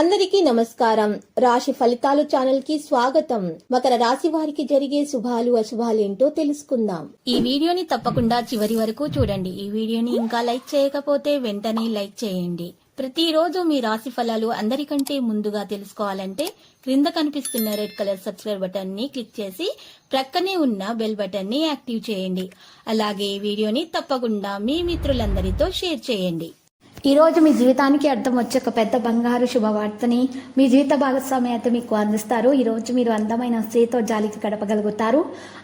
అందరికీ నమస్కారం. రాశి ఫలితాలు ఛానల్ కి స్వాగతం. మకర రాశి వారికి జరిగే శుభాలు అశుభాలు ఏంటో తెలుసుకుందాం. ఈ వీడియోని తప్పకుండా చివరి వరకు చూడండి. ఈ వీడియోని ఇంకా లైక్ చేయకపోతే వెంటనే లైక్ చేయండి. ప్రతిరోజు మీ రాశి ఫలాలు అందరికంటే ముందుగా తెలుసుకోవాలంటే క్రింద కనిపిస్తున్న రెడ్ కలర్ సబ్స్క్రైబ్ బటన్ ని క్లిక్ చేసి ప్రక్కనే ఉన్న బెల్ బటన్ ని యాక్టివ్ చేయండి. అలాగే ఈ వీడియోని తప్పకుండా మీ మిత్రులందరితో షేర్ చేయండి. ఈ రోజు మీ జీవితానికి అర్థం వచ్చే ఒక పెద్ద బంగారు శుభవార్తని మీ జీవిత భాగస్వామి అయితే మీకు అందిస్తారు. ఈ రోజు మీరు అందమైన స్త్రీతో జాలికి గడపగలుగుతారు.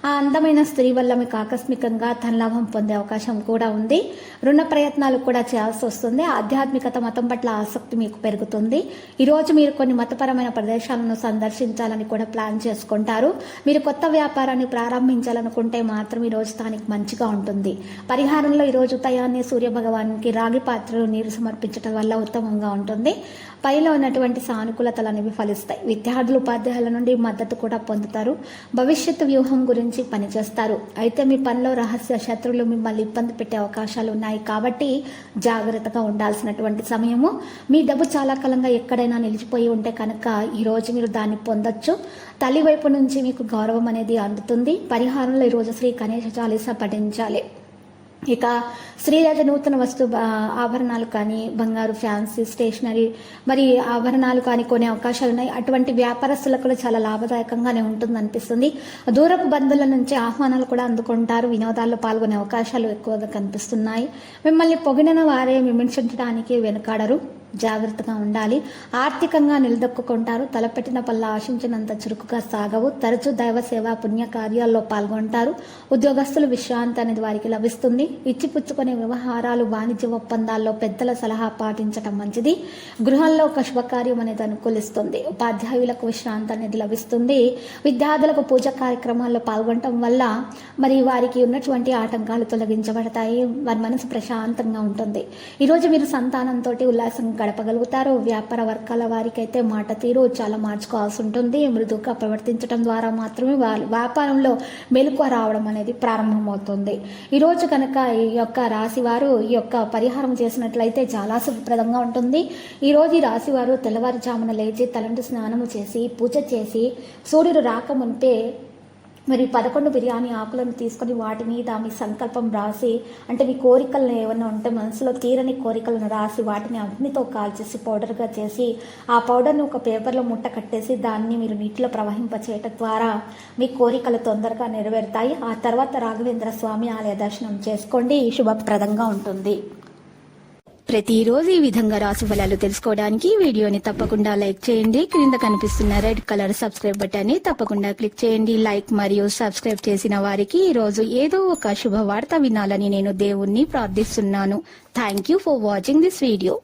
ఆ అందమైన స్త్రీ వల్ల మీకు ఆకస్మికంగా ధనలాభం పొందే అవకాశం కూడా ఉంది. రుణ ప్రయత్నాలు కూడా చేయాల్సి వస్తుంది. ఆధ్యాత్మికత మతం పట్ల ఆసక్తి మీకు పెరుగుతుంది. ఈ రోజు మీరు కొన్ని మతపరమైన ప్రదేశాలను సందర్శించాలని కూడా ప్లాన్ చేసుకుంటారు. మీరు కొత్త వ్యాపారాన్ని ప్రారంభించాలనుకుంటే మాత్రం ఈ రోజు దానికి మంచిగా ఉంటుంది. పరిహారంలో ఈ రోజు ఉదయాన్నే సూర్య భగవానికి రాగి పాత్రలు నీరు సమర్పించడం వల్ల ఉత్తమంగా ఉంటుంది. పైలో ఉన్నటువంటి సానుకూలతలు అనేవి ఫలిస్తాయి. విద్యార్థులు ఉపాధ్యాయుల నుండి మద్దతు కూడా పొందుతారు. భవిష్యత్తు వ్యూహం గురించి పనిచేస్తారు. అయితే మీ పనిలో రహస్య శత్రువులు మిమ్మల్ని ఇబ్బంది పెట్టే అవకాశాలు ఉన్నాయి కాబట్టి జాగ్రత్తగా ఉండాల్సినటువంటి సమయము. మీ డబ్బు చాలా కాలంగా ఎక్కడైనా నిలిచిపోయి ఉంటే కనుక ఈ రోజు మీరు దాన్ని పొందొచ్చు. తల్లి వైపు నుంచి మీకు గౌరవం అనేది అందుతుంది. పరిహారంలో ఈరోజు శ్రీ గణేశ చాలీసా పఠించాలి. ఇక స్త్రీలైతే నూతన ఆభరణాలు కానీ బంగారు ఫ్యాన్సీ స్టేషనరీ మరి ఆభరణాలు కానీ కొనే అవకాశాలు ఉన్నాయి. అటువంటి వ్యాపారస్తులకు కూడా చాలా లాభదాయకంగానే ఉంటుంది అనిపిస్తుంది. దూరపు బంధువుల నుంచి ఆహ్వానాలు కూడా అందుకుంటారు. వినోదాల్లో పాల్గొనే అవకాశాలు ఎక్కువగా కనిపిస్తున్నాయి. మిమ్మల్ని పొగిడిన వారే విమర్శించడానికి వెనుకాడరు. జాగ్రత్తగా ఉండాలి. ఆర్థికంగా నిలదొక్కుంటారు. తలపెట్టిన పనులు ఆశించినంత చురుకుగా సాగవు. తరచూ దైవ సేవ పుణ్య కార్యాల్లో పాల్గొంటారు. ఉద్యోగస్తులు విశ్రాంతి అనేది వారికి లభిస్తుంది. ఇచ్చిపుచ్చుకునే వ్యవహారాలు వాణిజ్య ఒప్పందాల్లో పెద్దల సలహా పాటించడం మంచిది. గృహంలో ఒక శుభకార్యం అనేది అనుకూలిస్తుంది. ఉపాధ్యాయులకు విశ్రాంతి అనేది లభిస్తుంది. విద్యార్థులకు పూజ కార్యక్రమాల్లో పాల్గొనడం వల్ల మరి వారికి ఉన్నటువంటి ఆటంకాలు తొలగించబడతాయి. వారి మనసు ప్రశాంతంగా ఉంటుంది. ఈరోజు మీరు సంతానంతో ఉల్లాసంగా గడపగలుగుతారు. వ్యాపార వర్గాల వారికైతే మాట తీరు చాలా మార్చుకోవాల్సి ఉంటుంది. మృదువుగా ప్రవర్తించడం ద్వారా మాత్రమే వ్యాపారంలో మెలకువ రావడం అనేది ప్రారంభమవుతుంది. ఈరోజు కనుక ఈ యొక్క రాశి వారు ఈ యొక్క పరిహారం చేసినట్లయితే చాలా శుభప్రదంగా ఉంటుంది. ఈరోజు ఈ రాశి వారు తెల్లవారుజామున లేచి తలంటు స్నానము చేసి పూజ చేసి సూర్యుడు రాకముందే మరి 11 బిర్యానీ ఆకులను తీసుకొని వాటి మీద మీ సంకల్పం రాసి, అంటే మీ కోరికలను ఏమైనా ఉంటే మనసులో తీరని కోరికలను రాసి వాటిని అగ్నితో కాల్చేసి పౌడర్గా చేసి ఆ పౌడర్ని ఒక పేపర్లో ముట్ట కట్టేసి దాన్ని మీరు నీటిలో ప్రవహింపచేయటం ద్వారా మీ కోరికలు తొందరగా నెరవేరుతాయి. ఆ తర్వాత రాఘవేంద్ర స్వామి ఆలయ దర్శనం చేసుకోండి. శుభప్రదంగా ఉంటుంది. ప్రతిరోజు ఈ విధంగా రాశి ఫలాలు తెలుసుకోవడానికి వీడియోని తప్పకుండా లైక్ చేయండి. క్రింద కనిపిస్తున్న రెడ్ కలర్ సబ్స్క్రైబ్ బటన్ ని తప్పకుండా క్లిక్ చేయండి. లైక్ మరియు సబ్స్క్రైబ్ చేసిన వారికి ఈ రోజు ఏదో ఒక శుభవార్త వినాలని నేను దేవుణ్ణి ప్రార్థిస్తున్నాను. Thank you for watching this video.